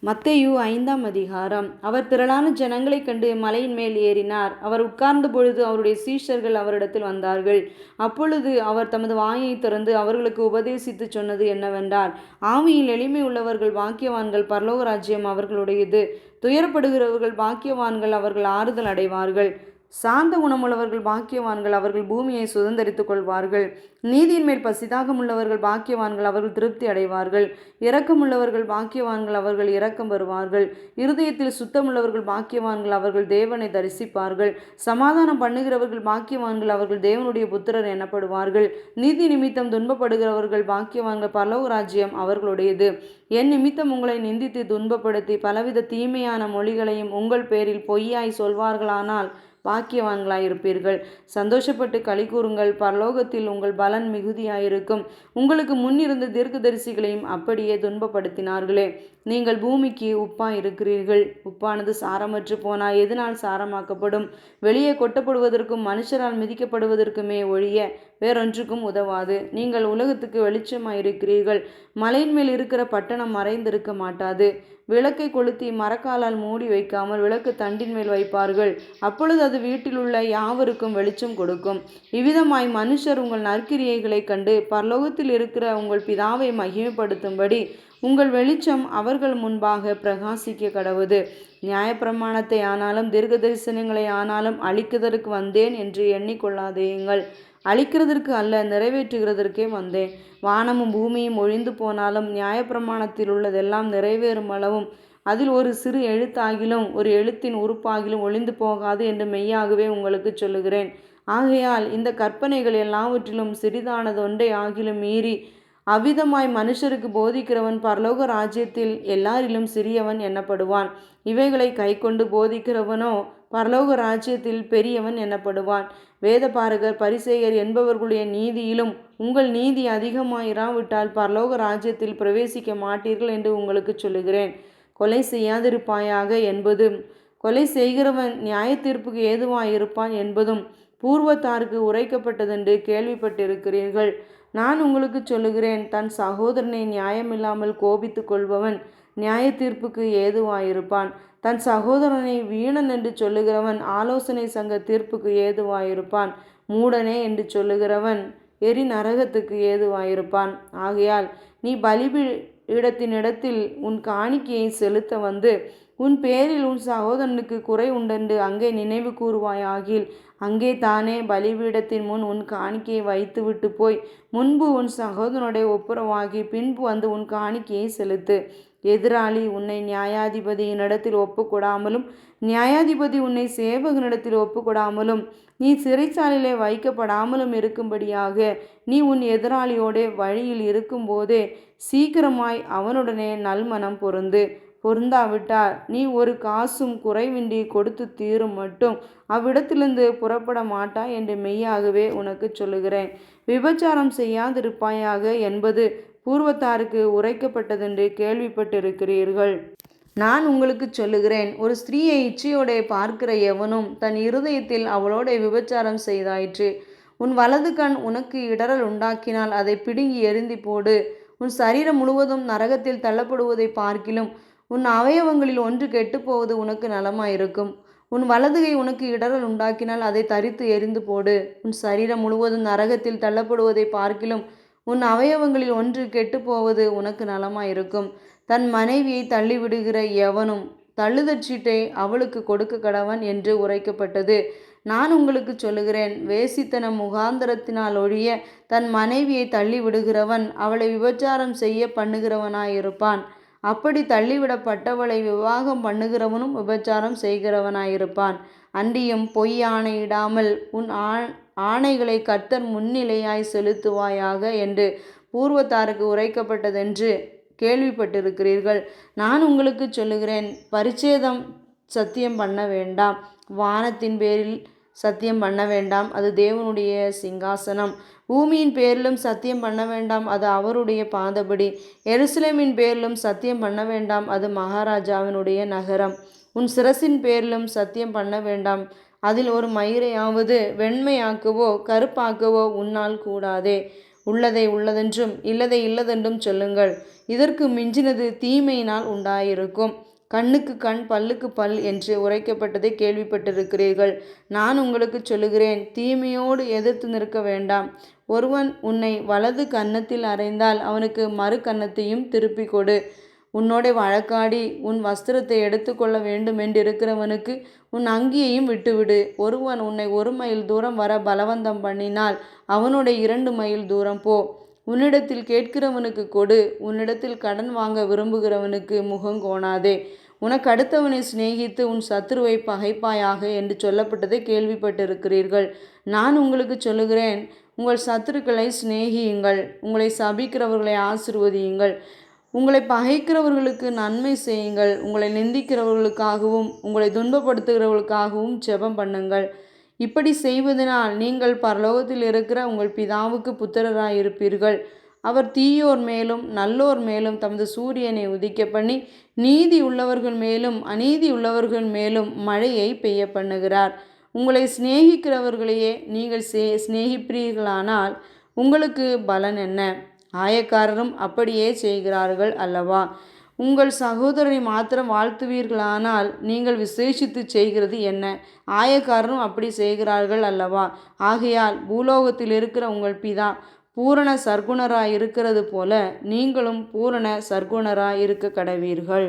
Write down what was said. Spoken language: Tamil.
மத்தேயு 5ஆம் அதிகாரம். அவர் திரளான ஜனங்களைக் கண்டு மலையின் மேல் ஏறினார். அவர் உட்கார்ந்த பொழுது அவருடைய சீஷர்கள் அவரிடத்தில் வந்தார்கள். அப்பொழுது அவர் தமது வாயைத் திறந்து அவர்களுக்கு உபதேசித்துச் சொன்னது என்னவென்றால், ஆவியில் எளிமை உள்ளவர்கள் பாக்கியவான்கள், பரலோக ராஜ்யம் அவர்களுடையது. துயரப்படுகிறவர்கள் பாக்கியவான்கள், அவர்கள் ஆறுதல் அடைவார்கள். சாந்த குணமுள்ளவர்கள் பாக்கியவான்கள், அவர்கள் பூமியை சுதந்தரித்துக் கொள்வார்கள். நீதியின் மேல் பசிதாகமுள்ளவர்கள் பாக்கியவான்கள், அவர்கள் திருப்தி அடைவார்கள். இரக்கமுள்ளவர்கள் பாக்கியவான்கள், அவர்கள் இரக்கம் பெறுவார்கள். இருதயத்தில் சுத்தமுள்ளவர்கள் பாக்கியவான்கள், அவர்கள் தேவனை தரிசிப்பார்கள். சமாதானம் பண்ணுகிறவர்கள் பாக்கியவான்கள், அவர்கள் தேவனுடைய புத்திரர் எனப்படுவார்கள். நீதி நிமித்தம் துன்பப்படுகிறவர்கள் பாக்கியவான்கள், பரலோக ராஜ்யம் அவர்களுடையது. என் நிமித்தம் உங்களை நிந்தித்து துன்பப்படுத்தி பலவித தீமையான மொழிகளையும் உங்கள் பேரில் பொய்யாய் சொல்வார்களானால் பாக்கியவான்களாயிருப்பீர்கள். சந்தோஷப்பட்டு களி கூறுங்கள், பரலோகத்தில் உங்கள் பலன் மிகுதியாயிருக்கும். உங்களுக்கு முன் இருந்த தீர்க்கதரிசிகளையும் அப்படியே துன்பப்படுத்தினார்களே. நீங்கள் பூமிக்கு உப்பாயிருக்கிறீர்கள். உப்பானது சாரமற்று போனால் எதனால் சாரமாக்கப்படும்? வெளியே கொட்டப்படுவதற்கும் மனுஷரால் மிதிக்கப்படுவதற்குமே ஒழிய வேறொன்றுக்கும் உதவாது. நீங்கள் உலகத்துக்கு வெளிச்சமாயிருக்கிறீர்கள். மலையின் மேல் இருக்கிற பட்டணம் மறைந்திருக்க மாட்டாது. விளக்கை கொளுத்தி மரக்காலால் மூடி வைக்காமல் விளக்கு தண்டின் மேல் வைப்பார்கள். அப்பொழுது அது வீட்டில் உள்ள யாவருக்கும் வெளிச்சம் கொடுக்கும். இவ்விதமாய் மனுஷர் உங்கள் நற்கிரியைகளை கண்டு பரலோகத்தில் இருக்கிற உங்கள் பிதாவை மகிமைப்படுத்தும்படி உங்கள் வெளிச்சம் அவர்கள் முன்பாக பிரகாசிக்க கடவுது. நியாயப்பிரமாணத்தை ஆனாலும் தீர்க்க தரிசனங்களை ஆனாலும் அழிக்கிறதற்கு வந்தேன் என்று எண்ணிக்கொள்ளாதேயுங்கள். அழிக்கிறதற்கு அல்ல, நிறைவேற்றுகிறதற்கே வந்தேன். வானமும் பூமியும் ஒழிந்து போனாலும் நியாயப்பிரமாணத்தில் உள்ளதெல்லாம் நிறைவேறும் அளவும் அதில் ஒரு சிறு எழுத்தாகிலும் ஒரு எழுத்தின் உறுப்பாகிலும் ஒழிந்து போகாது என்று மெய்யாகவே உங்களுக்கு சொல்லுகிறேன். ஆகையால் இந்த கற்பனைகள் எல்லாவற்றிலும் சிறிதானதொன்றை ஆகிலும் மீறி அவ்விதமாய் மனுஷருக்கு போதிக்கிறவன் பரலோக ராஜ்யத்தில் எல்லாரிலும் சிறியவன் எண்ணப்படுவான். இவைகளை கைக்கொண்டு போதிக்கிறவனோ பரலோக ராஜ்யத்தில் பெரியவன் எண்ணப்படுவான். வேதபாரகர் பரிசேயர் என்பவர்களுடைய நீதியிலும் உங்கள் நீதி அதிகமாயிராவிட்டால் பரலோக ராஜ்யத்தில் பிரவேசிக்க மாட்டீர்கள் என்று உங்களுக்கு சொல்லுகிறேன். கொலை செய்யாதிருப்பாயாக என்பதும் கொலை செய்கிறவன் நியாய தீர்ப்புக்கு ஏதுவாயிருப்பான் என்பதும் பூர்வத்தாருக்கு உரைக்கப்பட்டதென்று கேள்விப்பட்டிருக்கிறீர்கள். நான் உங்களுக்கு சொல்லுகிறேன், தன் சகோதரனை நியாயமில்லாமல் கோபித்து கொள்பவன் நியாய தீர்ப்புக்கு ஏதுவாயிருப்பான். தன் சகோதரனை வீணன் என்று சொல்லுகிறவன் ஆலோசனை சங்க தீர்ப்புக்கு ஏதுவாயிருப்பான். மூடனே என்று சொல்லுகிறவன் எரி நரகத்துக்கு ஏதுவாயிருப்பான். ஆகையால் நீ பலிபீடத்தினிடத்தில் உன் காணிக்கையை செலுத்த வந்து உன் பேரில் உன் சகோதரனுக்கு குறை உண்டென்று அங்கே நினைவு கூறுவாயாகில் அங்கே தானே பலிபீடத்தின் முன் உன் காணிக்கையை வைத்துவிட்டு போய் முன்பு உன் சகோதரனுடைய ஒப்புரவாகி பின்பு வந்து உன் காணிக்கையை செலுத்து. எதிராளி உன்னை நியாயாதிபதியினிடத்தில் ஒப்புக்கொடாமலும் நியாயாதிபதி உன்னை சேவகனிடத்தில் ஒப்புக்கொடாமலும் நீ சிறைச்சாலையிலே வைக்கப்படாமலும் இருக்கும்படியாக நீ உன் எதிராளியோட வழியில் இருக்கும்போதே சீக்கிரமாய் அவனுடனே நல்மனம் பொருந்தாவிட்டால் நீ ஒரு காசும் குறைவின்றி கொடுத்து தீரும் மட்டும் அவ்விடத்திலிருந்து புறப்பட மாட்டாய் என்று மெய்யாகவே உனக்கு சொல்லுகிறேன். விபச்சாரம் செய்யாதிருப்பாயாக என்பது பூர்வத்தாருக்கு உரைக்கப்பட்டதென்று கேள்விப்பட்டிருக்கிறீர்கள். நான் உங்களுக்கு சொல்லுகிறேன், ஒரு ஸ்திரீயை இச்சையோடே பார்க்கிற எவனும் தன் இருதயத்தில் அவளோட விபச்சாரம் செய்தாயிற்று. உன் வலது கண் உனக்கு இடறல் உண்டாக்கினால் அதை பிடுங்கி எறிந்து போடு. உன் சரீரம் முழுவதும் நரகத்தில் தள்ளப்படுவதை பார்க்கிலும் உன் அவயவங்களில் ஒன்று கெட்டுப்போவது உனக்கு நலமாயிருக்கும். உன் வலதுகை உனக்கு இடறல் உண்டாக்கினால் அதை தரித்து எறிந்து போடு. உன் சரீரம் முழுவதும் நரகத்தில் தள்ளப்படுவதை பார்க்கிலும் உன் அவயவங்களில் ஒன்று கெட்டுப்போவது உனக்கு நலமாயிருக்கும். தன் மனைவியை தள்ளிவிடுகிற எவனும் தள்ளுதற்சீட்டை அவளுக்கு கொடுக்க கடவன் என்று உரைக்கப்பட்டது. நான் உங்களுக்கு சொல்லுகிறேன், வேசித்தனம் முகாந்தரத்தினால் ஒழிய தன் மனைவியை தள்ளிவிடுகிறவன் அவளை விபச்சாரம் செய்ய பண்ணுகிறவனாயிருப்பான். அப்படி தள்ளிவிடப்பட்டவளை விவாகம் பண்ணுகிறவனும் விபச்சாரம் செய்கிறவனாயிருப்பான். அன்றியும் பொய் ஆணையிடாமல் உன் ஆணைகளை கர்த்தர் முன்னிலையாய் செலுத்துவாயாக என்று பூர்வத்தாருக்கு உரைக்கப்பட்டதென்று கேள்விப்பட்டிருக்கிறீர்கள். நான் உங்களுக்கு சொல்லுகிறேன், பரிச்சேதம் சத்தியம் பண்ண வேண்டாம். வானத்தின் பேரில் சத்தியம் பண்ண வேண்டாம், அது தேவனுடைய சிங்காசனம். பூமியின் பேரிலும் சத்தியம் பண்ண வேண்டாம், அது அவருடைய பாதபடி. எருசலேமின் பேரிலும் சத்தியம் பண்ண வேண்டாம், அது மகாராஜாவினுடைய நகரம். உன் சிரசின் பேரிலும் சத்தியம் பண்ண வேண்டாம், அதில் ஒரு மயிரையாவது வெண்மையாக்கவோ கருப்பாக்கவோ உன்னால் கூடாதே. உள்ளதை உள்ளதென்றும் இல்லதை இல்லதென்றும் சொல்லுங்கள். இதற்கு மிஞ்சினது தீமையினால் உண்டாயிருக்கும். கண்ணுக்கு கண் பல்லுக்கு பல் என்று உரைக்கப்பட்டதை கேள்விப்பட்டிருக்கிறீர்கள். நான் உங்களுக்கு சொல்லுகிறேன், தீமையோடு எதிர்த்து நிற்க வேண்டாம். ஒருவன் உன்னை வலது கன்னத்தில் அறைந்தால் அவனுக்கு மறு கன்னத்தையும் திருப்பிக் கொடு. உன்னோட வழக்காடி உன் வஸ்திரத்தை எடுத்துக்கொள்ள வேண்டுமென்றிருக்கிறவனுக்கு உன் அங்கியையும் விட்டுவிடு. ஒருவன் உன்னை 1 மைல் தூரம் வர பலவந்தம் பண்ணினால் அவனுடைய 2 மைல் தூரம் போ. உன்னிடத்தில் கேட்கிறவனுக்கு கொடு. உன்னிடத்தில் கடன் வாங்க விரும்புகிறவனுக்கு முகங்கோணாதே. உனக்கு அடுத்தவனை சிநேகித்து உன் சத்துருவை பகைப்பாயாக என்று சொல்லப்பட்டதை கேள்விப்பட்டிருக்கிறீர்கள். நான் உங்களுக்கு சொல்லுகிறேன், உங்கள் சத்துருக்களை சிநேகியுங்கள், உங்களை சபிக்கிறவர்களை ஆசீர்வதியுங்கள், உங்களை பகைக்கிறவர்களுக்கு நன்மை செய்யுங்கள், உங்களை நிந்திக்கிறவர்களுக்காகவும் உங்களை துன்பப்படுத்துகிறவர்களுக்காகவும் ஜெபம் பண்ணுங்கள். இப்படி செய்வதனால் நீங்கள் பரலோகத்தில் இருக்கிற உங்கள் பிதாவுக்கு புத்திரராயிருப்பீர்கள். அவர் தீயோர் மேலும் நல்லோர் மேலும் தமது சூரியனை உதிக்க பண்ணி நீதி உள்ளவர்கள் மேலும் அநீதி உள்ளவர்கள் மேலும் மழையை பெய்ய பண்ணுகிறார். உங்களை சிநேகிக்கிறவர்களையே நீங்கள் சிநேகிப்பீர்களானால் உங்களுக்கு பலன் என்ன? ஆயக்காரரும் அப்படியே செய்கிறார்கள் அல்லவா? உங்கள் சகோதரனை மாத்திரம் வாழ்த்துவீர்களானால் நீங்கள் விசேஷித்து செய்கிறது என்ன? ஆயக்காரரும் அப்படி செய்கிறார்கள் அல்லவா? ஆகையால் பூலோகத்தில் இருக்கிற உங்கள் பிதா பூரண சற்குணராய் இருக்கிறது போல நீங்களும் பூரண சற்குணராய் இருக்க கடவீர்கள்.